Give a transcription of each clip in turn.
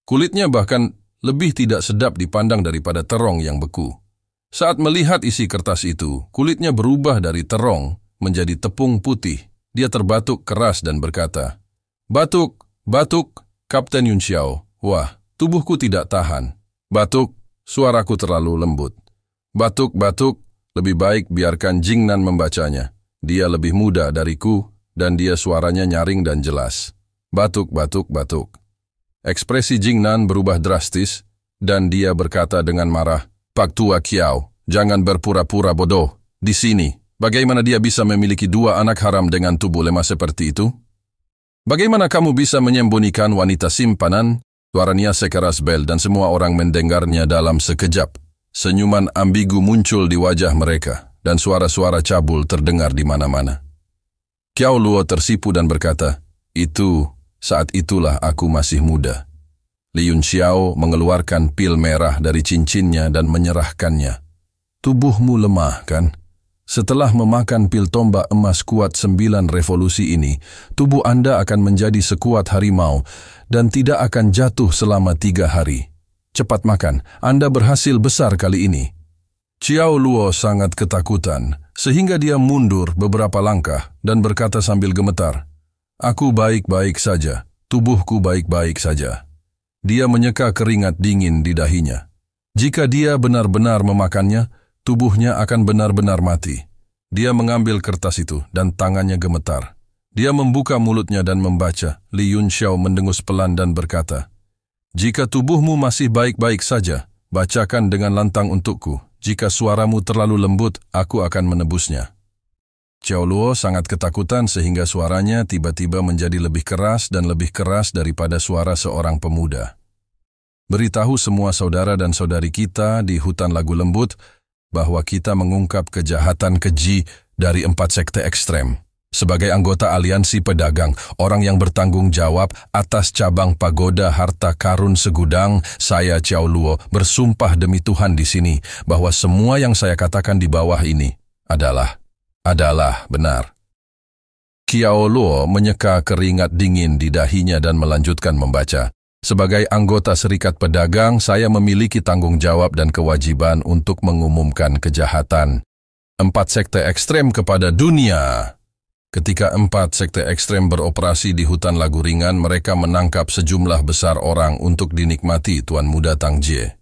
Kulitnya bahkan lebih tidak sedap dipandang daripada terong yang beku. Saat melihat isi kertas itu, kulitnya berubah dari terong menjadi tepung putih. Dia terbatuk keras dan berkata, "Batuk, batuk, Kapten Yun Xiao. Wah, tubuhku tidak tahan. Batuk, suaraku terlalu lembut. Batuk, batuk, lebih baik biarkan Jingnan membacanya. Dia lebih muda dariku, dan dia suaranya nyaring dan jelas. Batuk, batuk, batuk." Ekspresi Jingnan berubah drastis, dan dia berkata dengan marah, "Pak Tua Kiao, jangan berpura-pura bodoh. Di sini, bagaimana dia bisa memiliki 2 anak haram dengan tubuh lemah seperti itu? Bagaimana kamu bisa menyembunyikan wanita simpanan?" Suaranya sekeras bel dan semua orang mendengarnya dalam sekejap. Senyuman ambigu muncul di wajah mereka, dan suara-suara cabul terdengar di mana-mana. Kiao Luo tersipu dan berkata, Saat itulah aku masih muda." Li Yun Xiao mengeluarkan pil merah dari cincinnya dan menyerahkannya. "Tubuhmu lemah, kan? Setelah memakan pil tombak emas kuat 9 revolusi ini, tubuh Anda akan menjadi sekuat harimau dan tidak akan jatuh selama 3 hari. Cepat makan, Anda berhasil besar kali ini." Xiao Luo sangat ketakutan, sehingga dia mundur beberapa langkah dan berkata sambil gemetar, "Aku baik-baik saja, tubuhku baik-baik saja." Dia menyeka keringat dingin di dahinya. Jika dia benar-benar memakannya, tubuhnya akan benar-benar mati. Dia mengambil kertas itu dan tangannya gemetar. Dia membuka mulutnya dan membaca. Li Yun Xiao mendengus pelan dan berkata, "Jika tubuhmu masih baik-baik saja, bacakan dengan lantang untukku. Jika suaramu terlalu lembut, aku akan menebusnya." Xiao Luo sangat ketakutan sehingga suaranya tiba-tiba menjadi lebih keras dan lebih keras daripada suara seorang pemuda. "Beritahu semua saudara dan saudari kita di hutan lagu lembut bahwa kita mengungkap kejahatan keji dari 4 sekte ekstrem. Sebagai anggota aliansi pedagang, orang yang bertanggung jawab atas cabang pagoda harta karun segudang, saya Xiao Luo bersumpah demi Tuhan di sini bahwa semua yang saya katakan di bawah ini adalah benar." Xiao Luo menyeka keringat dingin di dahinya dan melanjutkan membaca. "Sebagai anggota serikat pedagang, saya memiliki tanggung jawab dan kewajiban untuk mengumumkan kejahatan 4 sekte ekstrem kepada dunia." Ketika 4 sekte ekstrem beroperasi di hutan lagu ringan, mereka menangkap sejumlah besar orang untuk dinikmati Tuan Muda Tang Jie.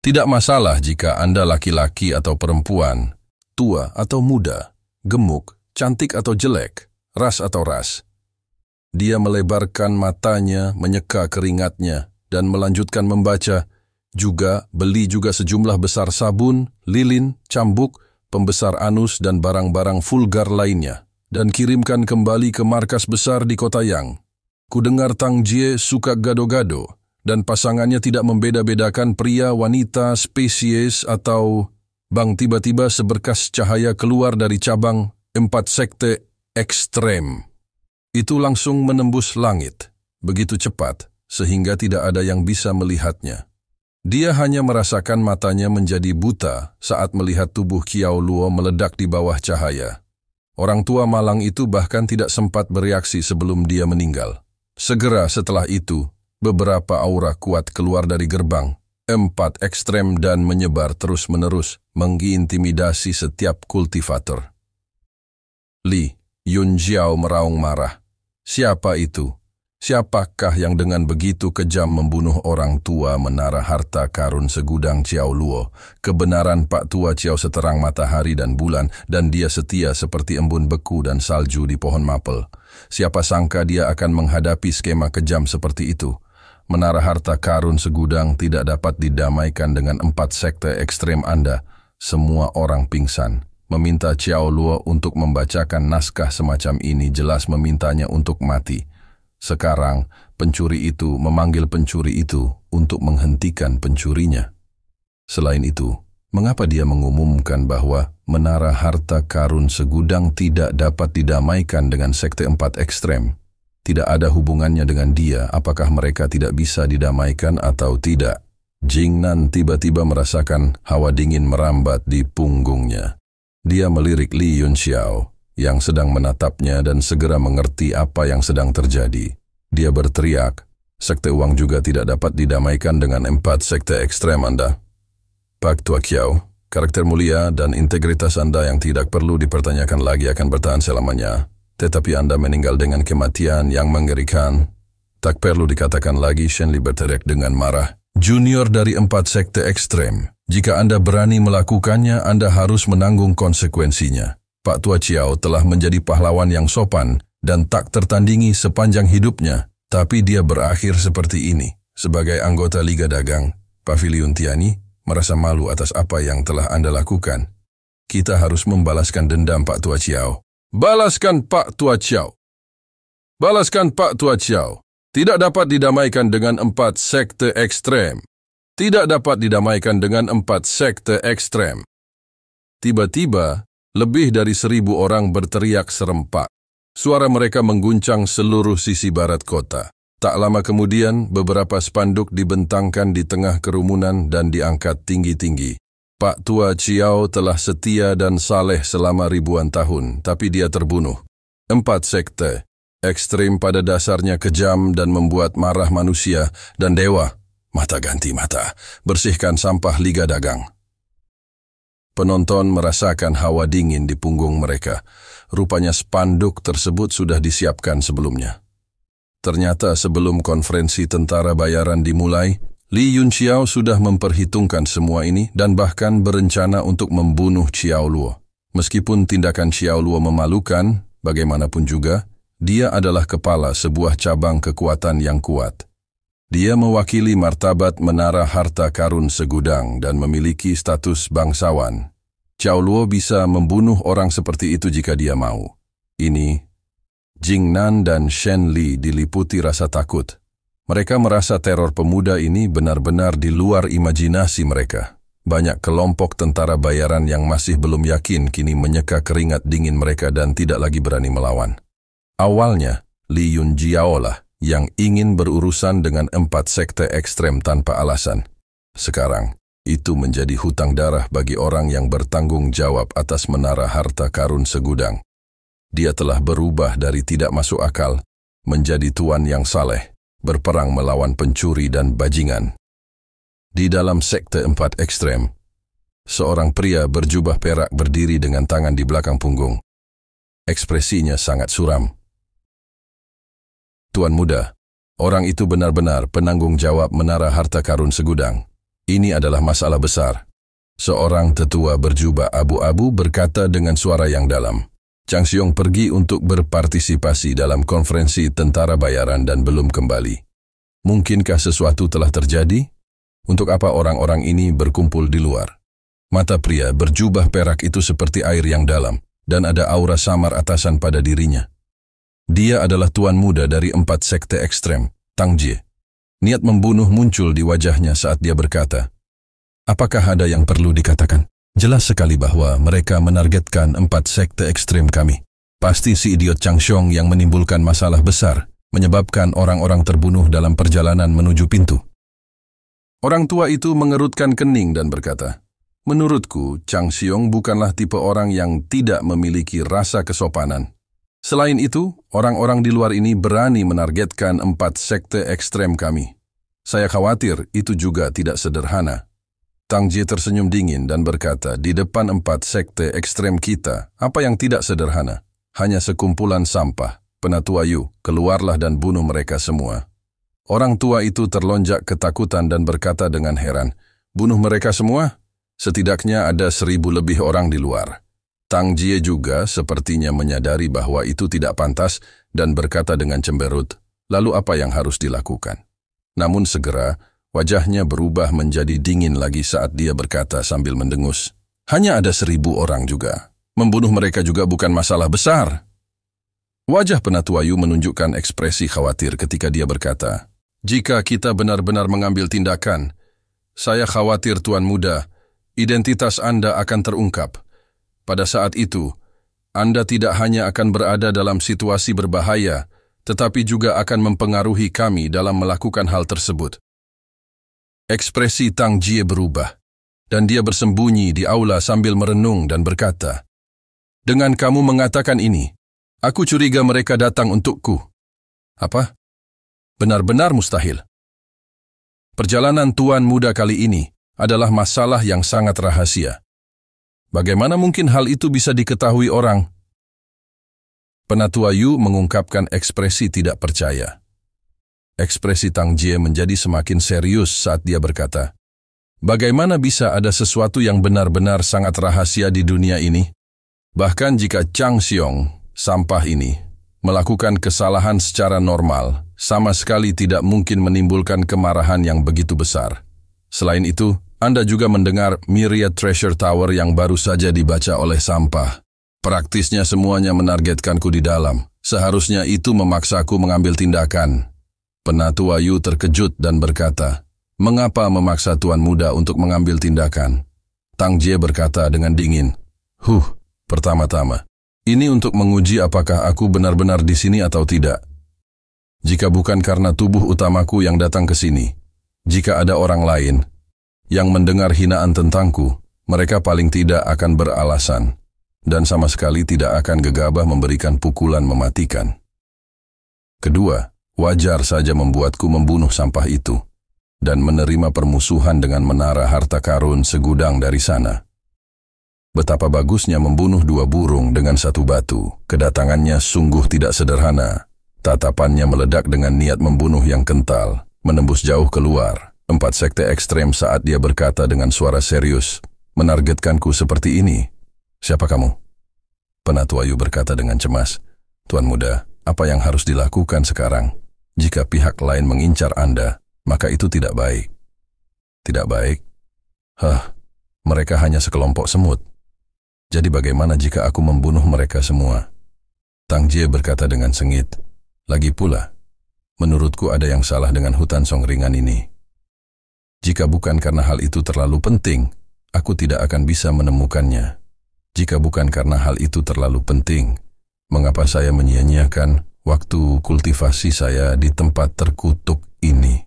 Tidak masalah jika Anda laki-laki atau perempuan, tua atau muda, gemuk, cantik atau jelek, ras atau ras. Dia melebarkan matanya, menyeka keringatnya, dan melanjutkan membaca. Beli juga sejumlah besar sabun, lilin, cambuk, pembesar anus dan barang-barang vulgar lainnya, dan kirimkan kembali ke markas besar di kota Yang. Kudengar Tang Jie suka gado-gado, dan pasangannya tidak membeda-bedakan pria, wanita, spesies, atau... Bang, tiba-tiba seberkas cahaya keluar dari cabang 4 sekte ekstrem. Itu langsung menembus langit, begitu cepat, sehingga tidak ada yang bisa melihatnya. Dia hanya merasakan matanya menjadi buta saat melihat tubuh Xiao Luo meledak di bawah cahaya. Orang tua malang itu bahkan tidak sempat bereaksi sebelum dia meninggal. Segera setelah itu, beberapa aura kuat keluar dari gerbang 4 ekstrem dan menyebar terus-menerus, mengintimidasi setiap kultivator. Li Yun Xiao meraung marah. Siapa itu? Siapakah yang dengan begitu kejam membunuh orang tua menara harta karun segudang Xiao Luo? Kebenaran Pak Tua Xiao seterang matahari dan bulan, dan dia setia seperti embun beku dan salju di pohon mapel. Siapa sangka dia akan menghadapi skema kejam seperti itu? Menara harta karun segudang tidak dapat didamaikan dengan 4 sekte ekstrem Anda. Semua orang pingsan. Meminta Xiao Luo untuk membacakan naskah semacam ini jelas memintanya untuk mati. Sekarang, pencuri itu memanggil pencuri itu untuk menghentikan pencurinya. Selain itu, mengapa dia mengumumkan bahwa menara harta karun segudang tidak dapat didamaikan dengan sekte 4 ekstrem? Tidak ada hubungannya dengan dia, apakah mereka tidak bisa didamaikan atau tidak. Jingnan tiba-tiba merasakan hawa dingin merambat di punggungnya. Dia melirik Li Yun Xiao yang sedang menatapnya dan segera mengerti apa yang sedang terjadi. Dia berteriak, Sekte uang juga tidak dapat didamaikan dengan 4 sekte ekstrem Anda. Pak Tua Kiau, karakter mulia dan integritas Anda yang tidak perlu dipertanyakan lagi akan bertahan selamanya. Tetapi Anda meninggal dengan kematian yang mengerikan. Tak perlu dikatakan lagi, Shen Li berteriak dengan marah. Junior dari 4 sekte ekstrem. Jika Anda berani melakukannya, Anda harus menanggung konsekuensinya. Pak Tua Chiao telah menjadi pahlawan yang sopan dan tak tertandingi sepanjang hidupnya. Tapi dia berakhir seperti ini. Sebagai anggota Liga Dagang, Pavilion Tiani merasa malu atas apa yang telah Anda lakukan. Kita harus membalaskan dendam Pak Tua Chiao. Balaskan Pak Tua Chiao. Balaskan Pak Tua Chiao. Tidak dapat didamaikan dengan 4 sekte ekstrem. Tidak dapat didamaikan dengan 4 sekte ekstrem. Tiba-tiba, lebih dari 1.000 orang berteriak serempak. Suara mereka mengguncang seluruh sisi barat kota. Tak lama kemudian, beberapa spanduk dibentangkan di tengah kerumunan dan diangkat tinggi-tinggi. Pak Tua Chiao telah setia dan saleh selama ribuan tahun, tapi dia terbunuh. 4 sekte ekstrem pada dasarnya kejam dan membuat marah manusia dan dewa. Mata ganti mata, bersihkan sampah Liga Dagang. Penonton merasakan hawa dingin di punggung mereka. Rupanya spanduk tersebut sudah disiapkan sebelumnya. Ternyata sebelum konferensi tentara bayaran dimulai, Li Yunxiao sudah memperhitungkan semua ini dan bahkan berencana untuk membunuh Xiao Luo. Meskipun tindakan Xiao Luo memalukan, bagaimanapun juga, dia adalah kepala sebuah cabang kekuatan yang kuat. Dia mewakili martabat menara harta karun segudang dan memiliki status bangsawan. Xiao Luo bisa membunuh orang seperti itu jika dia mau. Ini, Jing Nan dan Shen Li diliputi rasa takut. Mereka merasa teror pemuda ini benar-benar di luar imajinasi mereka. Banyak kelompok tentara bayaran yang masih belum yakin kini menyeka keringat dingin mereka dan tidak lagi berani melawan. Awalnya, Li Yunjiao lah yang ingin berurusan dengan 4 sekte ekstrem tanpa alasan. Sekarang, itu menjadi hutang darah bagi orang yang bertanggung jawab atas menara harta karun segudang. Dia telah berubah dari tidak masuk akal menjadi tuan yang saleh, berperang melawan pencuri dan bajingan. Di dalam sekte 4 ekstrem, seorang pria berjubah perak berdiri dengan tangan di belakang punggung. Ekspresinya sangat suram. Tuan muda, orang itu benar-benar penanggung jawab menara harta karun segudang. Ini adalah masalah besar. Seorang tetua berjubah abu-abu berkata dengan suara yang dalam. Chang Xiong pergi untuk berpartisipasi dalam konferensi tentara bayaran dan belum kembali. Mungkinkah sesuatu telah terjadi? Untuk apa orang-orang ini berkumpul di luar? Mata pria berjubah perak itu seperti air yang dalam, dan ada aura samar atasan pada dirinya. Dia adalah tuan muda dari 4 sekte ekstrem, Tang Jie. Niat membunuh muncul di wajahnya saat dia berkata, "Apakah ada yang perlu dikatakan? Jelas sekali bahwa mereka menargetkan 4 sekte ekstrem kami. Pasti si idiot Chang Xiong yang menimbulkan masalah besar, menyebabkan orang-orang terbunuh dalam perjalanan menuju pintu." Orang tua itu mengerutkan kening dan berkata, "Menurutku, Chang Xiong bukanlah tipe orang yang tidak memiliki rasa kesopanan. Selain itu, orang-orang di luar ini berani menargetkan 4 sekte ekstrem kami. Saya khawatir itu juga tidak sederhana." Tang Jie tersenyum dingin dan berkata, "Di depan 4 sekte ekstrem kita, apa yang tidak sederhana? Hanya sekumpulan sampah. Penatua Yu, keluarlah dan bunuh mereka semua." Orang tua itu terlonjak ketakutan dan berkata dengan heran, "Bunuh mereka semua? Setidaknya ada 1.000 lebih orang di luar." Tang Jie juga sepertinya menyadari bahwa itu tidak pantas dan berkata dengan cemberut, "Lalu apa yang harus dilakukan?" Namun segera, wajahnya berubah menjadi dingin lagi saat dia berkata sambil mendengus, "Hanya ada 1.000 orang juga. Membunuh mereka juga bukan masalah besar." Wajah Penatua Yu menunjukkan ekspresi khawatir ketika dia berkata, "Jika kita benar-benar mengambil tindakan, saya khawatir Tuan Muda, identitas Anda akan terungkap. Pada saat itu, Anda tidak hanya akan berada dalam situasi berbahaya, tetapi juga akan mempengaruhi kami dalam melakukan hal tersebut." Ekspresi Tang Jie berubah, dan dia bersembunyi di aula sambil merenung dan berkata, "Dengan kamu mengatakan ini, aku curiga mereka datang untukku." "Apa? Benar-benar mustahil. Perjalanan Tuan Muda kali ini adalah masalah yang sangat rahasia. Bagaimana mungkin hal itu bisa diketahui orang? Penatua Yu mengungkapkan ekspresi tidak percaya. Ekspresi Tang Jie menjadi semakin serius saat dia berkata, bagaimana bisa ada sesuatu yang benar-benar sangat rahasia di dunia ini? Bahkan jika Chang Xiong, sampah ini, melakukan kesalahan secara normal, sama sekali tidak mungkin menimbulkan kemarahan yang begitu besar. Selain itu, Anda juga mendengar Myriad Treasure Tower yang baru saja dibaca oleh sampah. Praktisnya semuanya menargetkanku di dalam. Seharusnya itu memaksaku mengambil tindakan. Penatua Yu terkejut dan berkata, mengapa memaksa Tuan Muda untuk mengambil tindakan? Tang Jie berkata dengan dingin, pertama-tama, ini untuk menguji apakah aku benar-benar di sini atau tidak. Jika bukan karena tubuh utamaku yang datang ke sini, jika ada orang lain yang mendengar hinaan tentangku, mereka paling tidak akan beralasan dan sama sekali tidak akan gegabah memberikan pukulan mematikan. Kedua, wajar saja membuatku membunuh sampah itu dan menerima permusuhan dengan menara harta karun segudang dari sana. Betapa bagusnya membunuh 2 burung dengan 1 batu. Kedatangannya sungguh tidak sederhana. Tatapannya meledak dengan niat membunuh yang kental, menembus jauh keluar. 4 sekte ekstrem saat dia berkata dengan suara serius, menargetkanku seperti ini. Siapa kamu? Penatua Yu berkata dengan cemas, Tuan Muda, apa yang harus dilakukan sekarang? Jika pihak lain mengincar Anda, maka itu tidak baik. Tidak baik? Mereka hanya sekelompok semut. Jadi bagaimana jika aku membunuh mereka semua? Tang Jie berkata dengan sengit, lagi pula, menurutku ada yang salah dengan hutan Songringan ini. Jika bukan karena hal itu terlalu penting, aku tidak akan bisa menemukannya. Jika bukan karena hal itu terlalu penting, mengapa saya menyia-nyiakan waktu kultivasi saya di tempat terkutuk ini?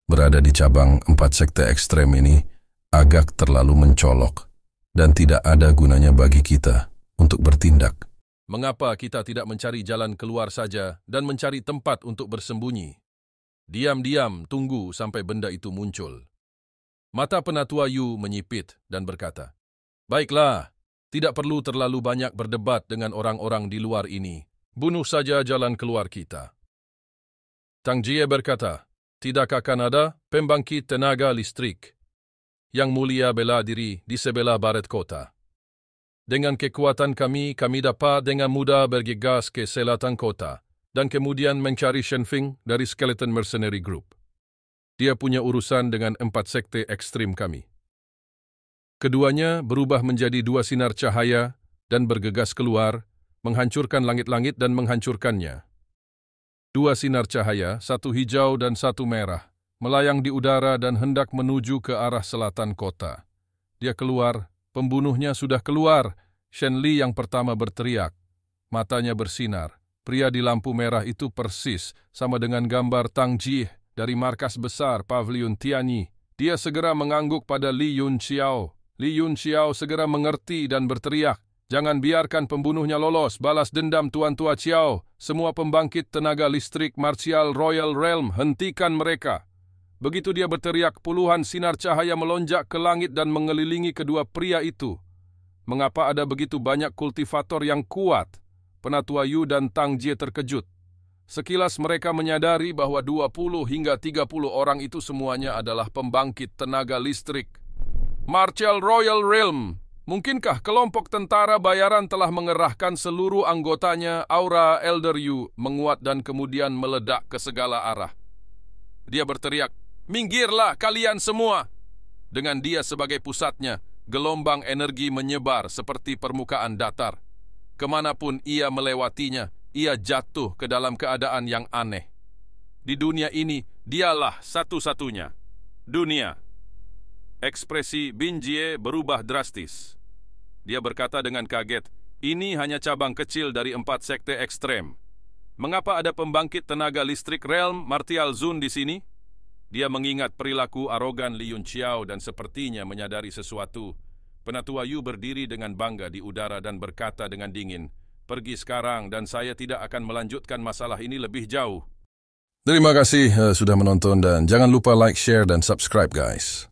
Berada di cabang 4 sekte ekstrem ini agak terlalu mencolok dan tidak ada gunanya bagi kita untuk bertindak. Mengapa kita tidak mencari jalan keluar saja dan mencari tempat untuk bersembunyi? Diam-diam tunggu sampai benda itu muncul. Mata Penatua Yu menyipit dan berkata, baiklah, tidak perlu terlalu banyak berdebat dengan orang-orang di luar ini. Bunuh saja jalan keluar kita. Tang Jie berkata, tidak akan ada pembangkit tenaga listrik yang mulia bela diri di sebelah barat kota. Dengan kekuatan kami dapat dengan mudah bergegas ke selatan kota dan kemudian mencari Shen Feng dari Skeleton Mercenary Group. Dia punya urusan dengan 4 sekte ekstrim kami. Keduanya berubah menjadi 2 sinar cahaya dan bergegas keluar, menghancurkan langit-langit dan menghancurkannya. 2 sinar cahaya, 1 hijau dan 1 merah, melayang di udara dan hendak menuju ke arah selatan kota. Dia keluar. Pembunuhnya sudah keluar. Shen Li yang pertama berteriak. Matanya bersinar. Pria di lampu merah itu persis sama dengan gambar Tang Jie dari markas besar Pavilion Tianyi. Dia segera mengangguk pada Li Yunxiao. Li Yunxiao segera mengerti dan berteriak, jangan biarkan pembunuhnya lolos, balas dendam Tuan Tua Chiao. Semua pembangkit tenaga listrik Martial Royal Realm, hentikan mereka. Begitu dia berteriak, puluhan sinar cahaya melonjak ke langit dan mengelilingi kedua pria itu. Mengapa ada begitu banyak kultivator yang kuat? Penatua Yu dan Tang Jie terkejut. Sekilas mereka menyadari bahwa 20 hingga 30 orang itu semuanya adalah pembangkit tenaga listrik Martial Royal Realm. Mungkinkah kelompok tentara bayaran telah mengerahkan seluruh anggotanya? Aura Elder Yu menguat dan kemudian meledak ke segala arah. Dia berteriak, minggirlah kalian semua! Dengan dia sebagai pusatnya, gelombang energi menyebar seperti permukaan datar. Kemanapun ia melewatinya, ia jatuh ke dalam keadaan yang aneh. Di dunia ini, dialah satu-satunya. Dunia. Ekspresi Bin Jie berubah drastis. Dia berkata dengan kaget, ini hanya cabang kecil dari 4 sekte ekstrem. Mengapa ada pembangkit tenaga listrik Realm Martial Zun di sini? Dia mengingat perilaku arogan Li Yunxiao dan sepertinya menyadari sesuatu. Penatua Yu berdiri dengan bangga di udara dan berkata dengan dingin, pergi sekarang dan saya tidak akan melanjutkan masalah ini lebih jauh. Terima kasih sudah menonton dan jangan lupa like, share, dan subscribe guys.